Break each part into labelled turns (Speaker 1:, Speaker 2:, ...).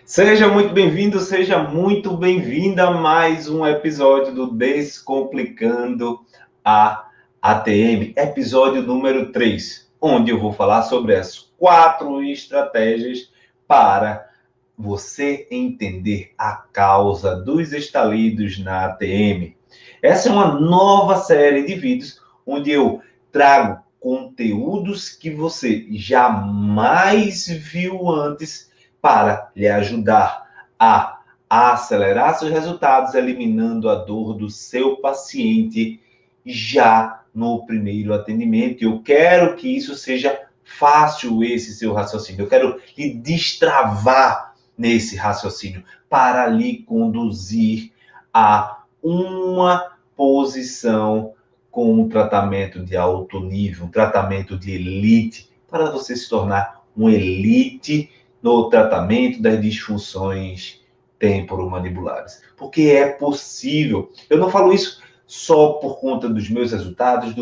Speaker 1: Seja muito bem-vindo, seja muito bem-vinda a mais um episódio do Descomplicando a ATM, episódio número 3, onde eu vou falar sobre as 4 estratégias para você entender a causa dos estalidos na ATM. Essa é uma nova série de vídeos onde eu trago conteúdos que você jamais viu antes para lhe ajudar a acelerar seus resultados, eliminando a dor do seu paciente já no primeiro atendimento. Eu quero que isso seja fácil, esse seu raciocínio. Eu quero lhe destravar nesse raciocínio para lhe conduzir a uma posição com um tratamento de alto nível, um tratamento de elite, para você se tornar um elite no tratamento das disfunções temporomandibulares. Porque é possível. Eu não falo isso só por conta dos meus resultados,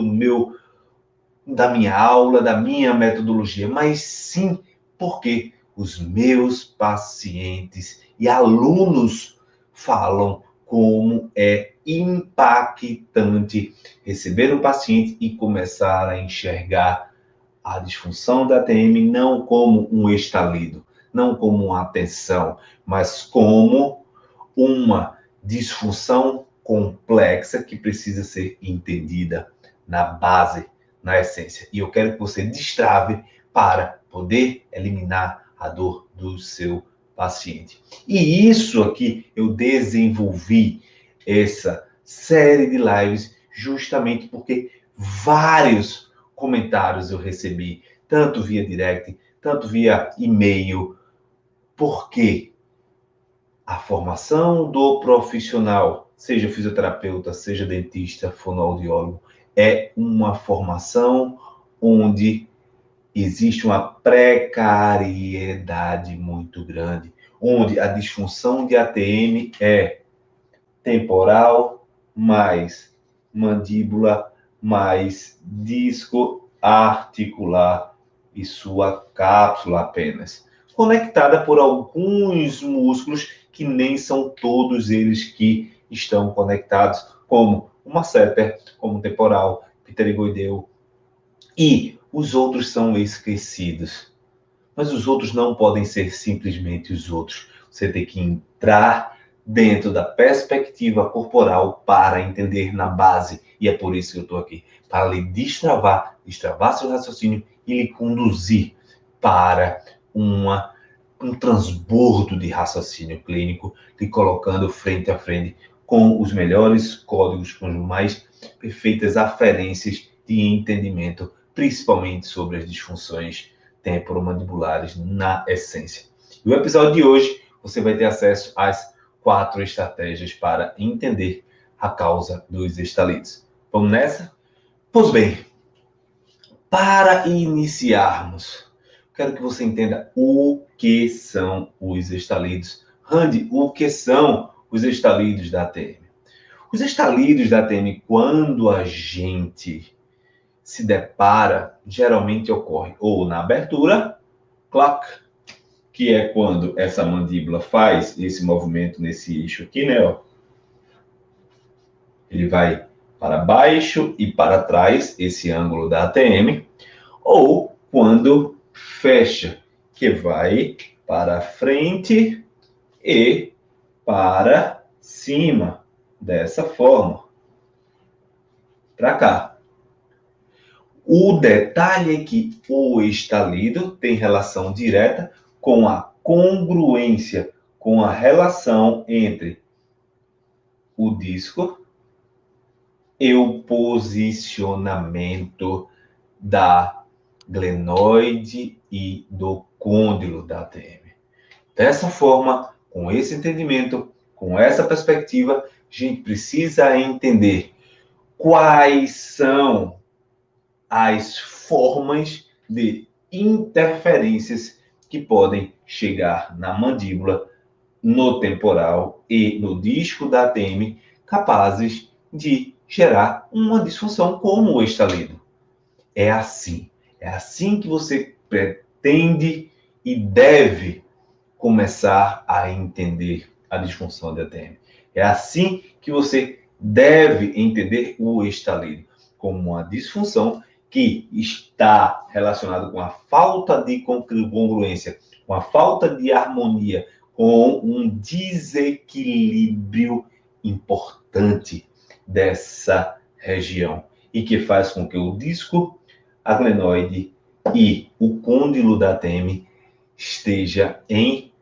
Speaker 1: da minha aula, da minha metodologia, mas sim porque os meus pacientes e alunos falam como é impactante receber um paciente e começar a enxergar a disfunção da TM não como um estalido, não como uma tensão, mas como uma disfunção complexa que precisa ser entendida na base, na essência. E eu quero que você destrave para poder eliminar a dor do seu paciente. E isso aqui eu desenvolvi essa série de lives justamente porque vários comentários eu recebi, tanto via direct, tanto via e-mail, porque a formação do profissional, seja fisioterapeuta, seja dentista, fonoaudiólogo, é uma formação onde existe uma precariedade muito grande, onde a disfunção de ATM é temporal, mais mandíbula, mais disco articular e sua cápsula apenas, conectada por alguns músculos que nem são todos eles que estão conectados, como o masseter, como o temporal, pterigoideu, e os outros são esquecidos. Mas os outros não podem ser simplesmente os outros. Você tem que entrar dentro da perspectiva corporal para entender na base. E é por isso que eu estou aqui, para lhe destravar seu raciocínio e lhe conduzir para um transbordo de raciocínio clínico, lhe colocando frente a frente com os melhores códigos, com as mais perfeitas aferências de entendimento, principalmente sobre as disfunções temporomandibulares na essência. E o episódio de hoje, você vai ter acesso às 4 estratégias para entender a causa dos estalidos. Vamos nessa? Pois bem, para iniciarmos, quero que você entenda o que são os estalidos. Randy, o que são os estalidos da ATM? Os estalidos da ATM, quando a gente se depara, geralmente ocorre ou na abertura, clac, que é quando essa mandíbula faz esse movimento nesse eixo aqui, né? Ó. Ele vai para baixo e para trás, esse ângulo da ATM, ou quando fecha, que vai para frente e para cima, dessa forma, para cá. O detalhe é que o estalido tem relação direta com a congruência, com a relação entre o disco e o posicionamento da glenoide e do côndilo da ATM. Dessa forma, com esse entendimento, com essa perspectiva, a gente precisa entender quais são as formas de interferências que podem chegar na mandíbula, no temporal e no disco da ATM, capazes de gerar uma disfunção como o estalido. É assim que você pretende e deve começar a entender a disfunção da ATM. É assim que você deve entender o estalido, como uma disfunção que está relacionada com a falta de congruência, com a falta de harmonia, com um desequilíbrio importante dessa região e que faz com que o disco adenoide e o côndilo da ATM esteja em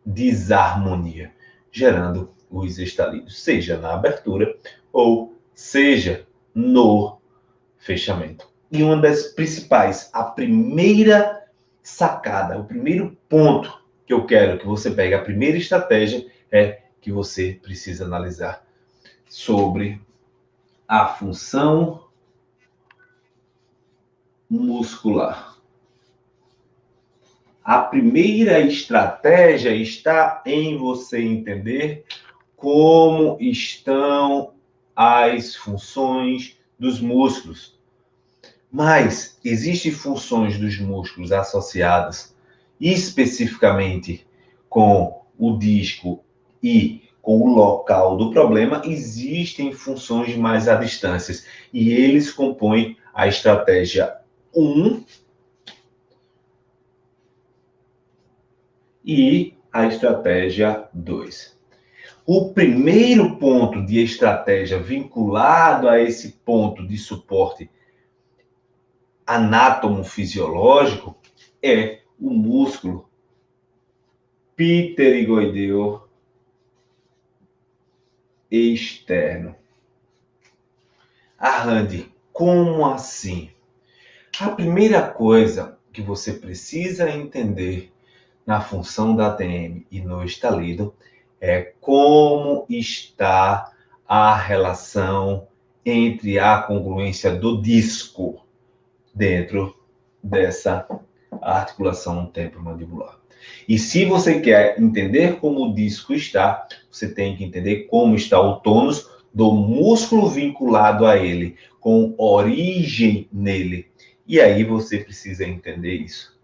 Speaker 1: desarmonia, gerando os estalidos, seja na abertura ou seja no fechamento. E uma das principais, a primeira sacada, o primeiro ponto que eu quero que você pegue, a primeira estratégia é que você precisa analisar sobre a função muscular. A primeira estratégia está em você entender como estão as funções dos músculos. Mas existem funções dos músculos associadas especificamente com o disco e com o local do problema, existem funções mais à distância. E eles compõem a estratégia 1 e a estratégia 2. O primeiro ponto de estratégia vinculado a esse ponto de suporte anátomo-fisiológico é o músculo pterigoideo externo. Randy, como assim? A primeira coisa que você precisa entender na função da ATM e no estalido é como está a relação entre a congruência do disco dentro dessa articulação temporomandibular. E se você quer entender como o disco está, você tem que entender como está o tônus do músculo vinculado a ele, com origem nele. E aí você precisa entender isso.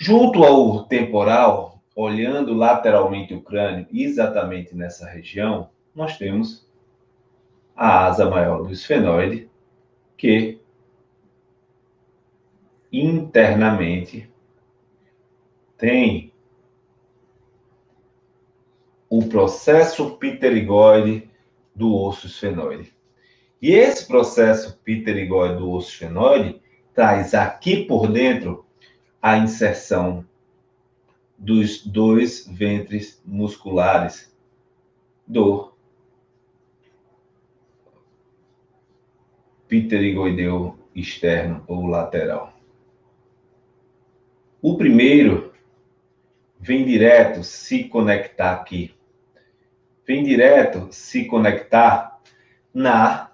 Speaker 1: Junto ao temporal, olhando lateralmente o crânio, exatamente nessa região, nós temos a asa maior do esfenoide, que internamente tem o processo pterigoide do osso esfenoide. E esse processo pterigoide do osso esfenoide traz aqui por dentro a inserção dos dois ventres musculares do pterigoideu externo ou lateral. O primeiro vem direto se conectar aqui. Vem direto se conectar na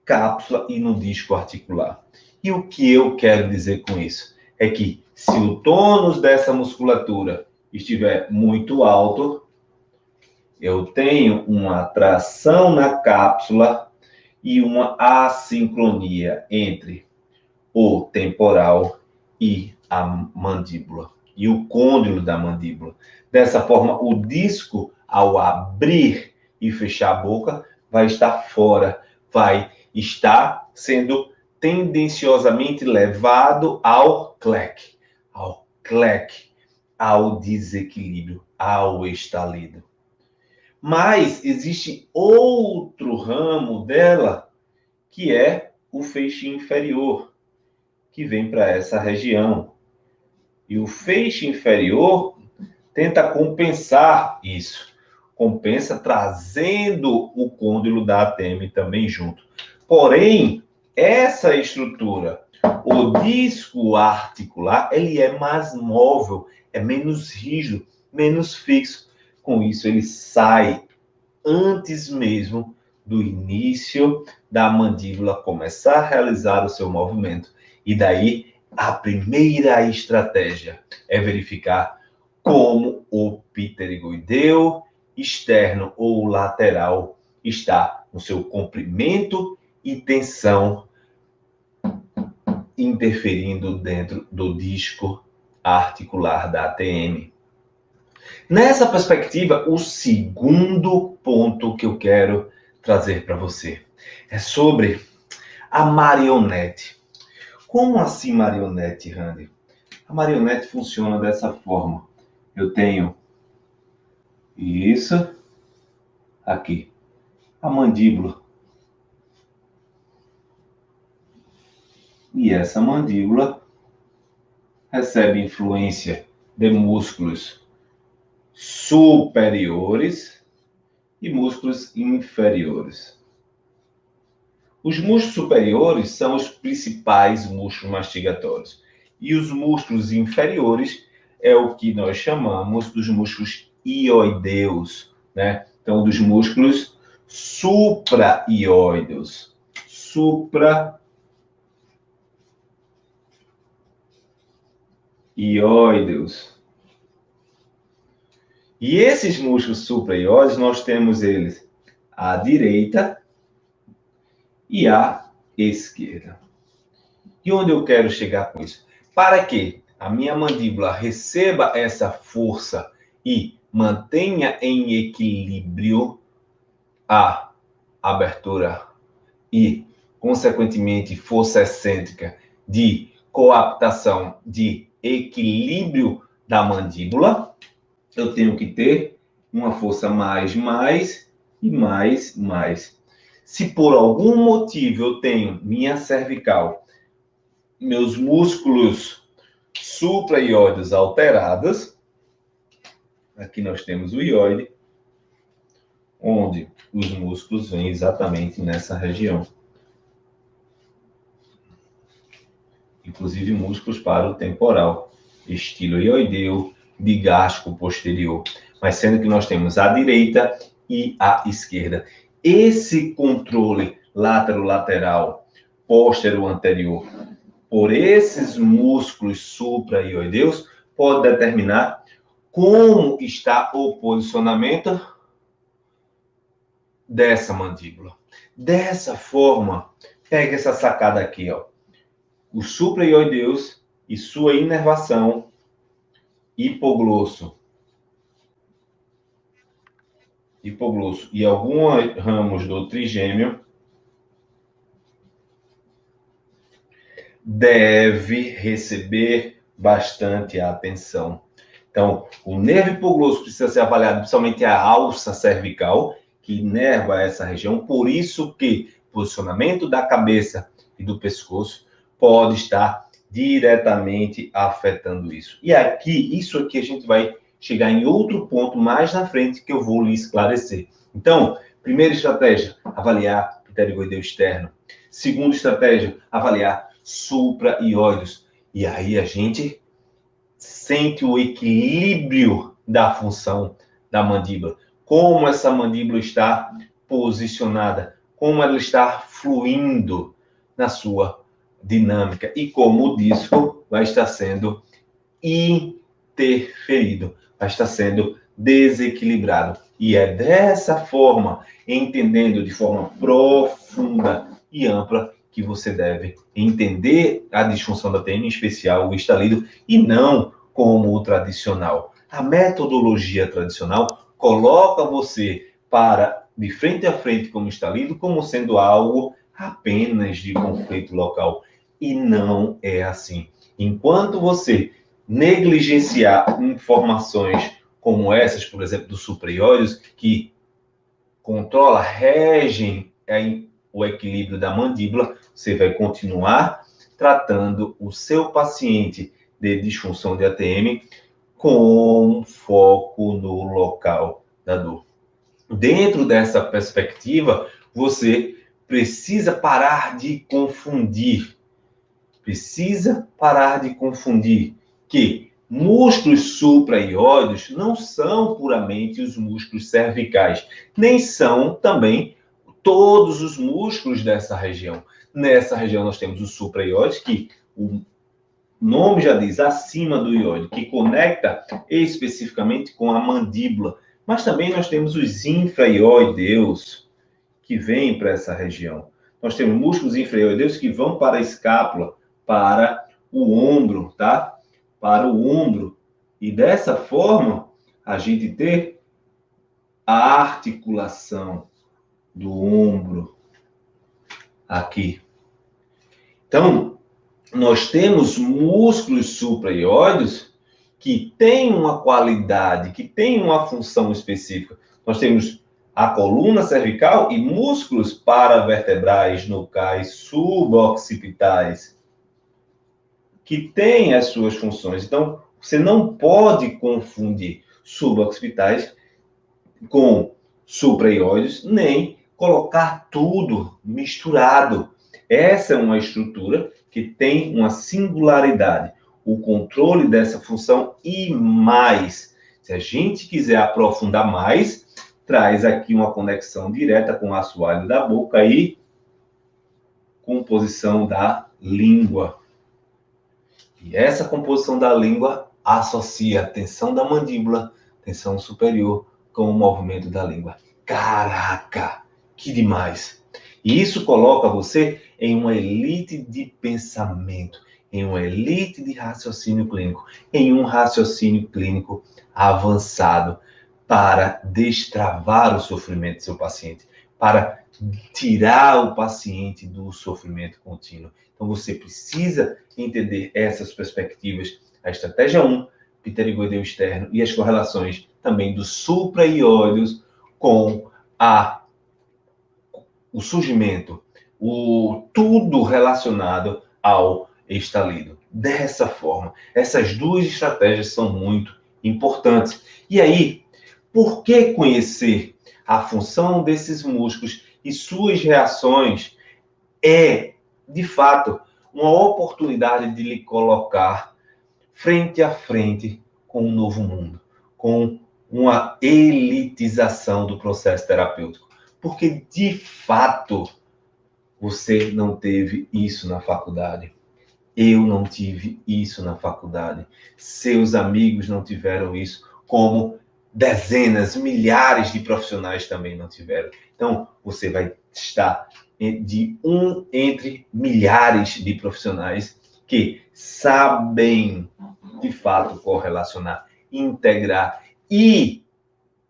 Speaker 1: cápsula e no disco articular. E o que eu quero dizer com isso? É que se o tônus dessa musculatura estiver muito alto, eu tenho uma tração na cápsula e uma assincronia entre o temporal e a mandíbula, e o côndilo da mandíbula. Dessa forma, o disco, ao abrir e fechar a boca, vai estar fora, vai estar sendo tendenciosamente levado ao clec, ao desequilíbrio, ao estalido. Mas existe outro ramo dela, que é o feixe inferior, que vem para essa região. E o feixe inferior tenta compensar isso. Compensa trazendo o côndilo da ATM também junto. Porém, essa estrutura, o disco articular, ele é mais móvel, é menos rígido, menos fixo. Com isso, ele sai antes mesmo do início da mandíbula começar a realizar o seu movimento. E daí, a primeira estratégia é verificar como o pterigoideu externo ou lateral está no seu comprimento e tensão, interferindo dentro do disco articular da ATM. Nessa perspectiva, o segundo ponto que eu quero trazer para você é sobre a marionete. Como assim marionete, Randy? A marionete funciona dessa forma. Eu tenho isso aqui, a mandíbula. E essa mandíbula recebe influência de músculos superiores e músculos inferiores. Os músculos superiores são os principais músculos mastigatórios. E os músculos inferiores é o que nós chamamos dos músculos hioideus, né? Então, dos músculos supraioideus. Supraioideus. E esses músculos supraioideus, nós temos eles à direita e à esquerda. E onde eu quero chegar com isso? Para que a minha mandíbula receba essa força e mantenha em equilíbrio a abertura e, consequentemente, força excêntrica de coaptação, de equilíbrio da mandíbula, eu tenho que ter uma força mais e mais. Se por algum motivo eu tenho minha cervical, meus músculos supraioides alterados, aqui nós temos o ióide, onde os músculos vêm exatamente nessa região. Inclusive músculos para o temporal, estilo ioideu, digástrico posterior, mas sendo que nós temos a direita e a esquerda. Esse controle lateral, póstero-anterior, por esses músculos supraioideus, pode determinar como está o posicionamento dessa mandíbula. Dessa forma, pega essa sacada aqui, ó. Os supraioideus e sua inervação hipoglosso e alguns ramos do trigêmeo deve receber bastante atenção. Então, o nervo hipoglosso precisa ser avaliado, principalmente a alça cervical, que inerva essa região. Por isso que o posicionamento da cabeça e do pescoço pode estar diretamente afetando isso. E aqui, isso aqui a gente vai chegar em outro ponto mais na frente que eu vou lhe esclarecer. Então, primeira estratégia, avaliar pterigoideu externo. Segunda estratégia, avaliar supraioides. E aí a gente sente o equilíbrio da função da mandíbula. Como essa mandíbula está posicionada, como ela está fluindo na sua dinâmica e como o disco vai estar sendo interferido, vai estar sendo desequilibrado. E é dessa forma, entendendo de forma profunda e ampla, que você deve entender a disfunção da TM, em especial o estalido, e não como o tradicional. A metodologia tradicional coloca você para de frente a frente como estalido, como sendo algo apenas de conflito local. E não é assim. Enquanto você negligenciar informações como essas, por exemplo, dos supraioides, que controla, regem o equilíbrio da mandíbula, você vai continuar tratando o seu paciente de disfunção de ATM com foco no local da dor. Dentro dessa perspectiva, você precisa parar de confundir. Que músculos supraioides não são puramente os músculos cervicais, nem são também todos os músculos dessa região. Nessa região nós temos os supraioides, que o nome já diz, acima do ióide, que conecta especificamente com a mandíbula. Mas também nós temos os infraioideus, que vêm para essa região. Nós temos músculos infraioideus que vão para a escápula, para o ombro, tá? Para o ombro. E dessa forma, a gente ter a articulação do ombro aqui. Então, nós temos músculos supraioides que têm uma qualidade, que têm uma função específica. Nós temos a coluna cervical e músculos paravertebrais, nucais, suboccipitais, que têm as suas funções. Então, você não pode confundir suboccipitais com supraioides, nem colocar tudo misturado. Essa é uma estrutura que tem uma singularidade, o controle dessa função e mais. Se a gente quiser aprofundar mais, traz aqui uma conexão direta com o assoalho da boca e composição da língua. E essa composição da língua associa a tensão da mandíbula, tensão superior, com o movimento da língua. Caraca, que demais! E isso coloca você em uma elite de pensamento, em uma elite de raciocínio clínico, em um raciocínio clínico avançado para destravar o sofrimento do seu paciente, para tirar o paciente do sofrimento contínuo. Então, você precisa entender essas perspectivas. A estratégia 1, pterigoideu externo, e as correlações também do supraioides com o surgimento, tudo relacionado ao estalido. Dessa forma, essas duas estratégias são muito importantes. E aí, por que conhecer a função desses músculos e suas reações é, de fato, uma oportunidade de lhe colocar frente a frente com um novo mundo, com uma elitização do processo terapêutico. Porque, de fato, você não teve isso na faculdade. Eu não tive isso na faculdade. Seus amigos não tiveram isso, como dezenas, milhares de profissionais também não tiveram. Então, você vai estar entre milhares de profissionais que sabem, de fato, correlacionar, integrar e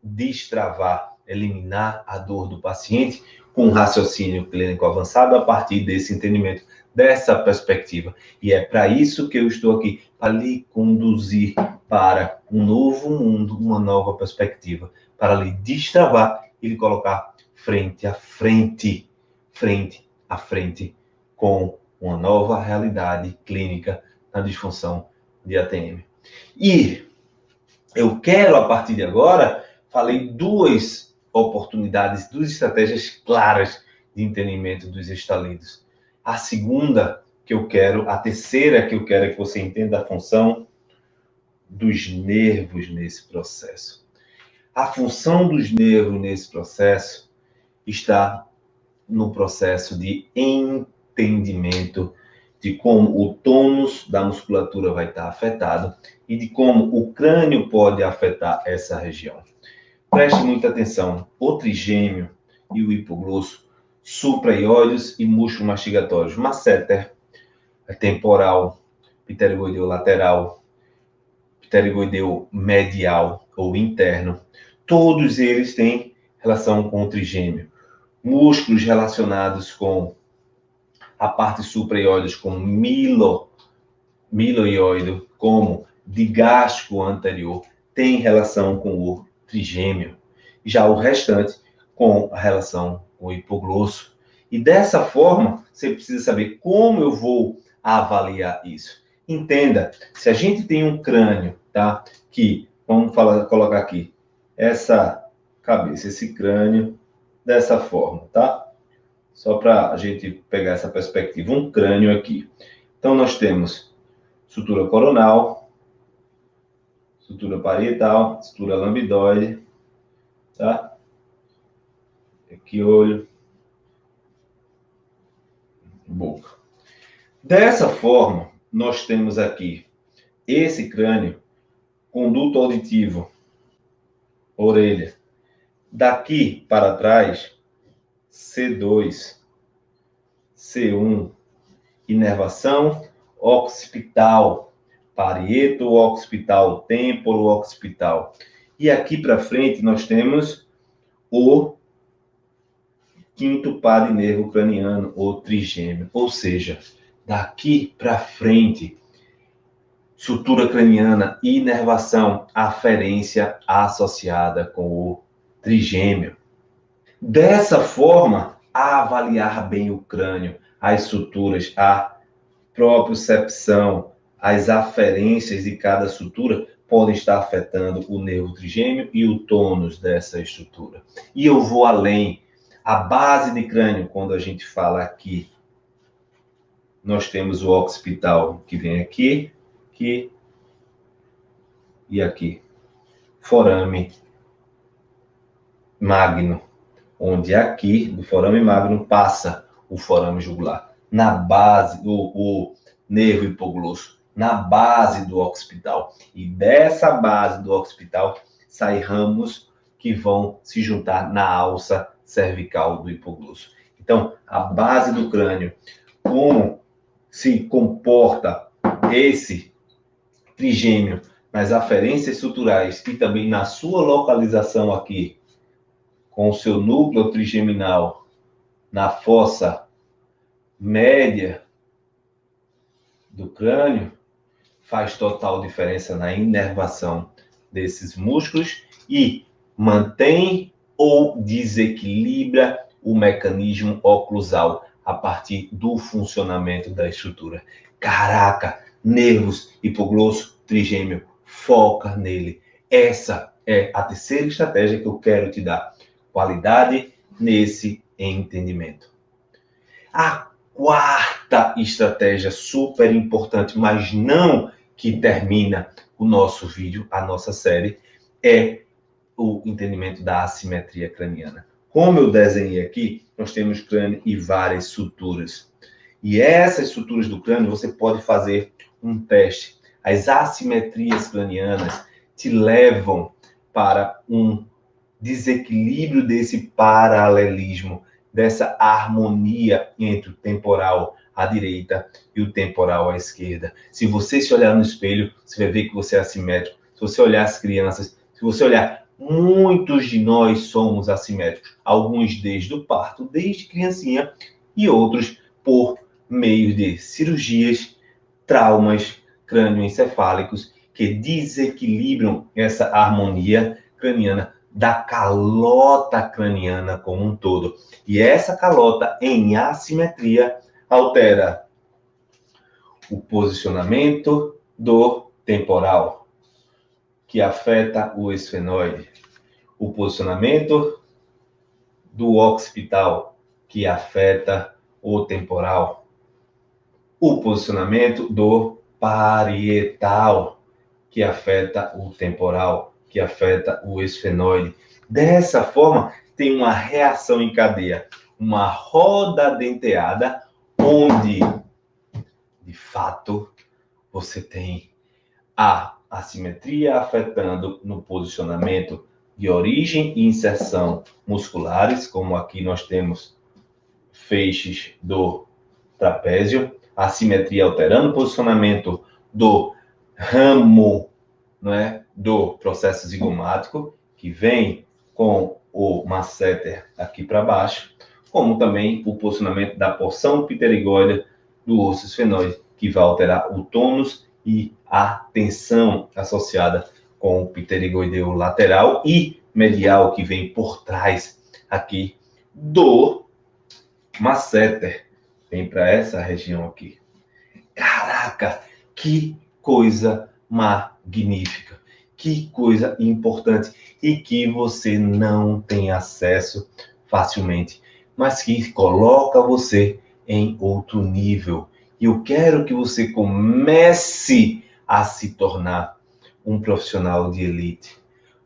Speaker 1: destravar, eliminar a dor do paciente com um raciocínio clínico avançado a partir desse entendimento, dessa perspectiva. E é para isso que eu estou aqui, para lhe conduzir para um novo mundo, uma nova perspectiva, para lhe destravar e lhe colocar frente a frente com uma nova realidade clínica na disfunção de ATM. E eu quero, a partir de agora, falei duas oportunidades, duas estratégias claras de entendimento dos estalidos. A segunda que eu quero, a terceira que eu quero é que você entenda a função dos nervos nesse processo. A função dos nervos nesse processo está no processo de entendimento de como o tônus da musculatura vai estar afetado e de como o crânio pode afetar essa região. Preste muita atenção. O trigêmeo e o hipoglosso, supraioides e músculos mastigatórios, masseter, temporal, pterigoideu lateral, pterigoideu medial ou interno, todos eles têm relação com o trigêmeo. Músculos relacionados com a parte supraioides, como miloioide, como digástrico anterior, tem relação com o trigêmeo. Já o restante com a relação com o hipoglosso. E dessa forma, você precisa saber como eu vou avaliar isso. Entenda, se a gente tem um crânio, tá? Que, vamos colocar aqui, essa cabeça, esse crânio, dessa forma, tá? Só para a gente pegar essa perspectiva, um crânio aqui. Então, nós temos sutura coronal, sutura parietal, sutura lambidoide, tá? Aqui, olho, boca. Dessa forma, nós temos aqui esse crânio, conduto auditivo, orelha. Daqui para trás, C2, C1, inervação occipital, parieto occipital, temporo occipital. E aqui para frente nós temos o quinto par de nervo craniano, ou trigêmeo. Ou seja, daqui para frente, sutura craniana e inervação, aferência associada com o trigêmeo. Dessa forma, avaliar bem o crânio, as suturas, a propriocepção, as aferências de cada sutura podem estar afetando o nervo trigêmeo e o tônus dessa estrutura. E eu vou além. A base de crânio, quando a gente fala aqui, nós temos o occipital, que vem aqui e aqui. Forame magno, onde aqui, do forame magno, passa o forame jugular. Na base, o nervo hipoglosso, na base do occipital. E dessa base do occipital, saem ramos que vão se juntar na alça cervical do hipoglosso. Então, a base do crânio, como se comporta esse trigêmeo nas aferências suturais e também na sua localização aqui, com o seu núcleo trigeminal na fossa média do crânio, faz total diferença na inervação desses músculos e mantém ou desequilibra o mecanismo oclusal a partir do funcionamento da estrutura. Caraca, nervos hipoglosso, trigêmeo, foca nele. Essa é a terceira estratégia que eu quero te dar. Qualidade nesse entendimento. A quarta estratégia super importante, mas não que termina o nosso vídeo, a nossa série, é o entendimento da assimetria craniana. Como eu desenhei aqui, nós temos crânio e várias suturas. E essas suturas do crânio, você pode fazer um teste. As assimetrias cranianas te levam para um desequilíbrio desse paralelismo, dessa harmonia entre o temporal à direita e o temporal à esquerda. Se você se olhar no espelho, você vai ver que você é assimétrico. Se você olhar as crianças, se você olhar, muitos de nós somos assimétricos. Alguns desde o parto, desde criancinha, e outros por meio de cirurgias, traumas crânioencefálicos que desequilibram essa harmonia craniana da calota craniana como um todo. E essa calota em assimetria altera o posicionamento do temporal, que afeta o esfenoide, o posicionamento do occipital, que afeta o temporal, o posicionamento do parietal, que afeta o temporal, que afeta o esfenoide. Dessa forma, tem uma reação em cadeia, uma roda denteada, onde, de fato, você tem a assimetria afetando no posicionamento de origem e inserção musculares, como aqui nós temos feixes do trapézio, a assimetria alterando o posicionamento do ramo, não é, do processo zigomático, que vem com o masseter aqui para baixo, como também o posicionamento da porção pterigóide do osso esfenoide, que vai alterar o tônus e a tensão associada com o pterigoideu lateral e medial, que vem por trás aqui do masseter, vem para essa região aqui. Caraca, que coisa magnífica, que coisa importante e que você não tem acesso facilmente, mas que coloca você em outro nível. E eu quero que você comece a se tornar um profissional de elite,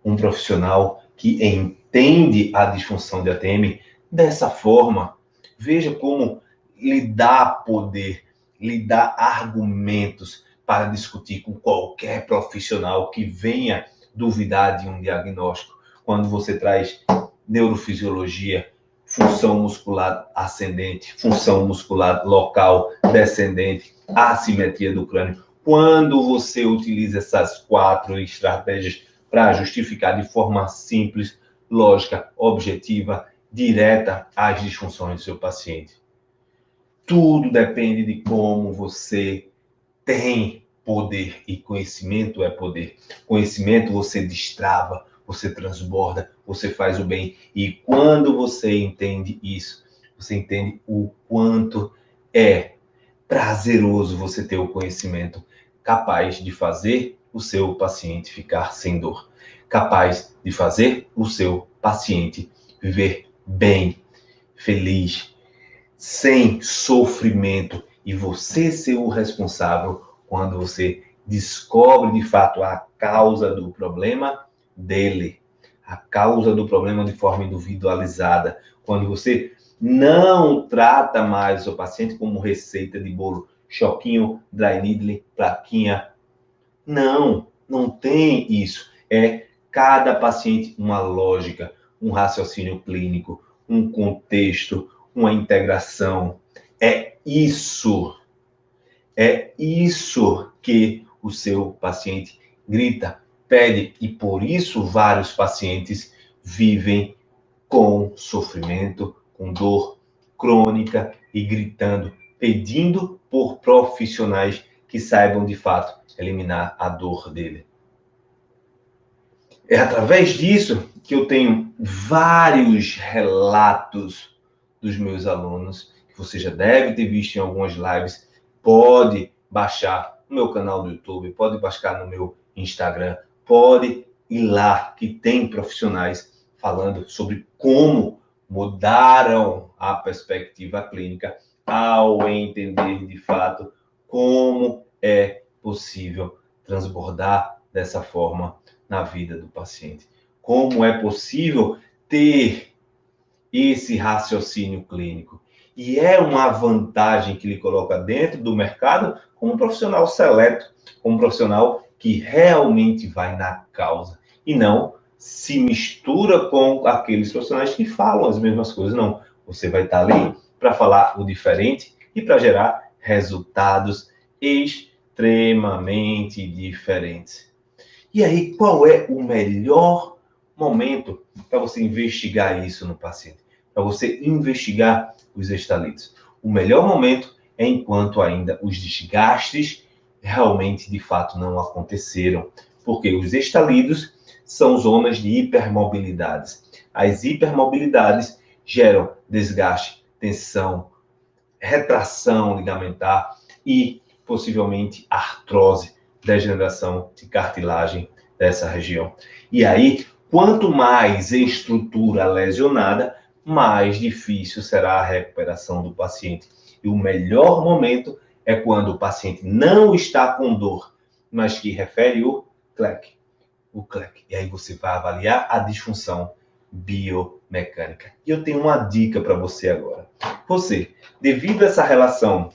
Speaker 1: um profissional que entende a disfunção de ATM dessa forma. Veja como lhe dá poder, lhe dá argumentos para discutir com qualquer profissional que venha duvidar de um diagnóstico. Quando você traz neurofisiologia, função muscular ascendente, função muscular local descendente, assimetria do crânio. Quando você utiliza essas 4 estratégias para justificar de forma simples, lógica, objetiva, direta as disfunções do seu paciente. Tudo depende de como você tem poder, e conhecimento é poder. Conhecimento você destrava, você transborda, você faz o bem. E quando você entende isso, você entende o quanto é prazeroso você ter o conhecimento capaz de fazer o seu paciente ficar sem dor, capaz de fazer o seu paciente viver bem, feliz, sem sofrimento, e você ser o responsável quando você descobre de fato a causa do problema dele, a causa do problema de forma individualizada, quando você não trata mais o seu paciente como receita de bolo, choquinho, dry needle, plaquinha. Não tem isso. É cada paciente uma lógica, um raciocínio clínico, um contexto, uma integração. É isso que o seu paciente grita, pede, e por isso vários pacientes vivem com sofrimento, com dor crônica e gritando, pedindo por profissionais que saibam de fato eliminar a dor dele. É através disso que eu tenho vários relatos dos meus alunos, que você já deve ter visto em algumas lives. Pode baixar no meu canal do YouTube, pode baixar no meu Instagram, pode ir lá, que tem profissionais falando sobre como mudaram a perspectiva clínica ao entender de fato como é possível transbordar dessa forma na vida do paciente. Como é possível ter esse raciocínio clínico. E é uma vantagem que lhe coloca dentro do mercado como um profissional seleto, como um profissional que realmente vai na causa e não se mistura com aqueles profissionais que falam as mesmas coisas. Não, você vai estar ali para falar o diferente e para gerar resultados extremamente diferentes. E aí, qual é o melhor momento para você investigar isso no paciente? Para você investigar os estalidos? O melhor momento é enquanto ainda os desgastes realmente, de fato, não aconteceram. Porque os estalidos são zonas de hipermobilidades. As hipermobilidades geram desgaste, tensão, retração ligamentar e, possivelmente, artrose, degeneração de cartilagem dessa região. E aí, quanto mais estrutura lesionada, mais difícil será a recuperação do paciente. E o melhor momento é quando o paciente não está com dor, mas que refere o CLEC. E aí você vai avaliar a disfunção biomecânica. E eu tenho uma dica para você agora. Você, devido a essa relação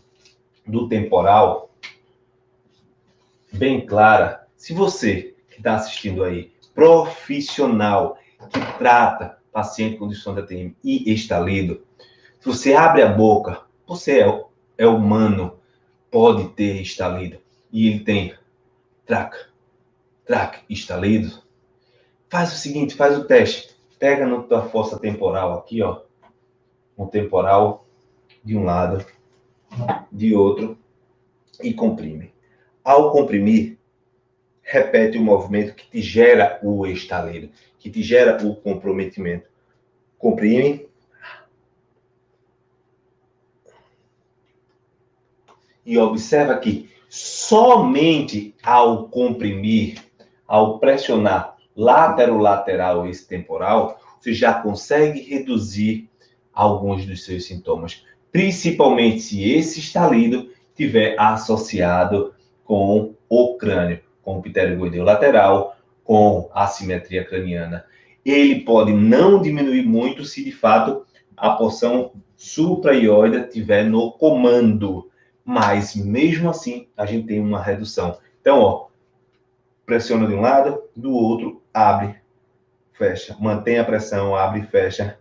Speaker 1: do temporal bem clara, se você que está assistindo aí, profissional que trata paciente com disfunção da TM e estalido, se você abre a boca, você é humano, pode ter estalido, e ele tem traque, estalido, faz o seguinte, faz o teste, pega na tua fossa temporal aqui, ó, um temporal de um lado, de outro, e comprime. Ao comprimir, repete o movimento que te gera o estalido, que te gera o comprometimento. Comprime. E observa que somente ao comprimir, ao pressionar lateral esse temporal, você já consegue reduzir alguns dos seus sintomas. Principalmente se esse estalido estiver associado com o crânio, com o pterygoideu lateral, com a assimetria craniana. Ele pode não diminuir muito se de fato a porção supraioide estiver no comando, mas mesmo assim a gente tem uma redução. Então, ó, pressiona de um lado, do outro, abre, fecha. Mantém a pressão, abre e fecha.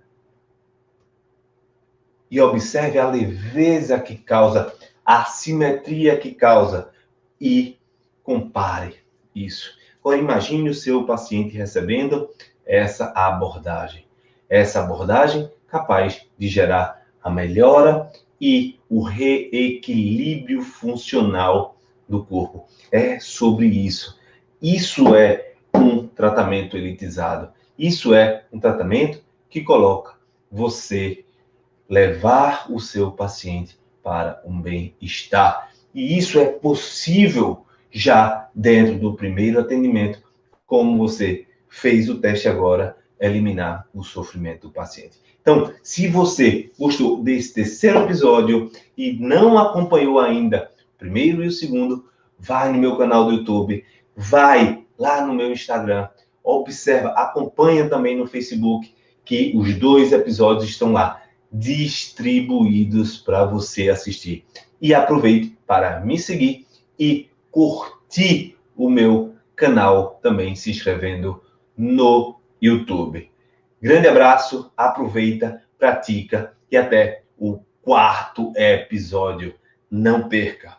Speaker 1: E observe a leveza que causa, a simetria que causa. E compare isso. Agora, imagine o seu paciente recebendo essa abordagem. Essa abordagem capaz de gerar a melhora e o reequilíbrio funcional do corpo. É sobre isso. Isso é um tratamento elitizado. Isso é um tratamento que coloca você levar o seu paciente para um bem-estar. E isso é possível já dentro do primeiro atendimento, como você fez o teste agora, eliminar o sofrimento do paciente. Então, se você gostou desse terceiro episódio e não acompanhou ainda o primeiro e o segundo, vai no meu canal do YouTube, vai lá no meu Instagram, observa, acompanha também no Facebook, que os 2 episódios estão lá, distribuídos para você assistir. E aproveite para me seguir e curtir o meu canal, também se inscrevendo no YouTube. Grande abraço, aproveita, pratica e até o 4º episódio. Não perca!